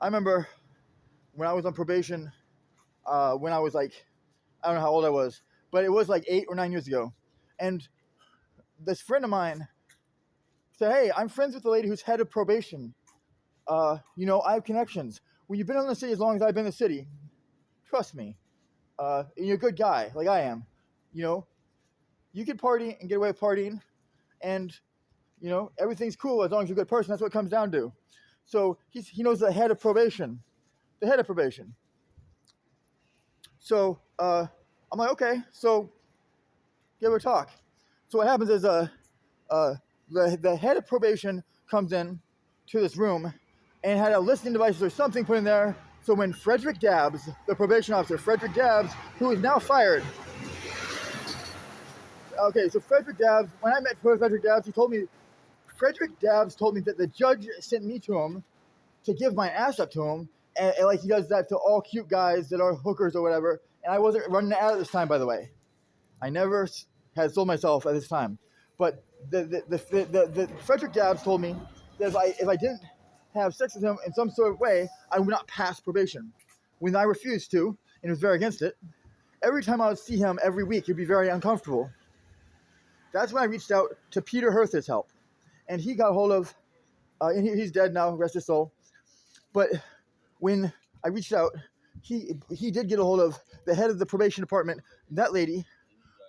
I remember when I was on probation, when I was like, I don't know how old I was, but it was like 8 or 9 years ago. And this friend of mine said, hey, I'm friends with the lady who's head of probation. I have connections. Well, you've been in the city as long as I've been in the city. Trust me. You're a good guy, like I am. You can party and get away with partying, and, everything's cool as long as you're a good person. That's what it comes down to. So he knows the head of probation. The head of probation. So I'm like, okay, so give her a talk. So what happens is the head of probation comes in to this room and had a listening device or something put in there. So when Frederick Dabbs, the probation officer, Frederick Dabbs, who is now fired. Okay, so Frederick Dabbs, when I met Frederick Dabbs, Frederick Dabbs told me that the judge sent me to him to give my ass up to him, and like he does that to all cute guys that are hookers or whatever. And I wasn't running an ad at this time, by the way. I never had sold myself at this time. But the Frederick Dabbs told me that if I didn't have sex with him in some sort of way, I would not pass probation. When I refused to, and was very against it, every time I would see him every week, it'd be very uncomfortable. That's when I reached out to Peter Hurth's help. And he got a hold of, and he's dead now, rest his soul. But when I reached out, he did get a hold of the head of the probation department. That lady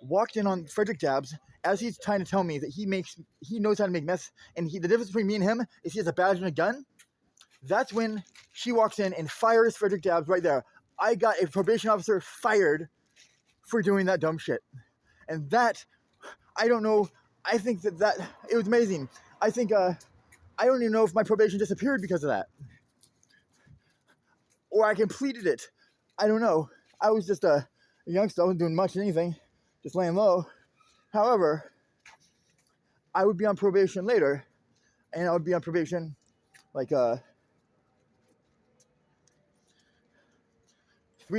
walked in on Frederick Dabbs as he's trying to tell me that he knows how to make meth, and the difference between me and him is he has a badge and a gun. That's when she walks in and fires Frederick Dabbs right there. I got a probation officer fired for doing that dumb shit. And that, I don't know, I think that it was amazing. I think, I don't even know if my probation disappeared because of that. Or I completed it. I don't know. I was just a youngster. I wasn't doing much of anything. Just laying low. However, I would be on probation later. And I would be on probation like 3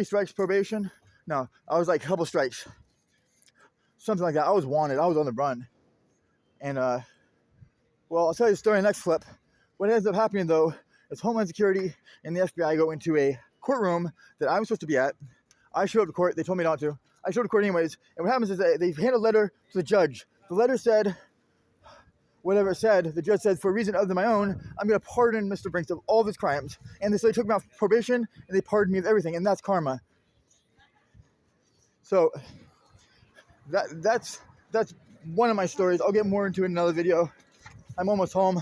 strikes probation. No, I was like a couple strikes. Something like that. I was wanted. I was on the run. And, well, I'll tell you the story in the next clip. What ends up happening, though, is Homeland Security and the FBI go into a courtroom that I'm supposed to be at. I showed up to court. They told me not to. I showed up to court anyways. And what happens is they hand a letter to the judge. The letter said, whatever it said, the judge said, for a reason other than my own, I'm going to pardon Mr. Brinks of all of his crimes. And so they took me off probation, and they pardoned me of everything. And that's karma. So that's one of my stories. I'll get more into it in another video. I'm almost home.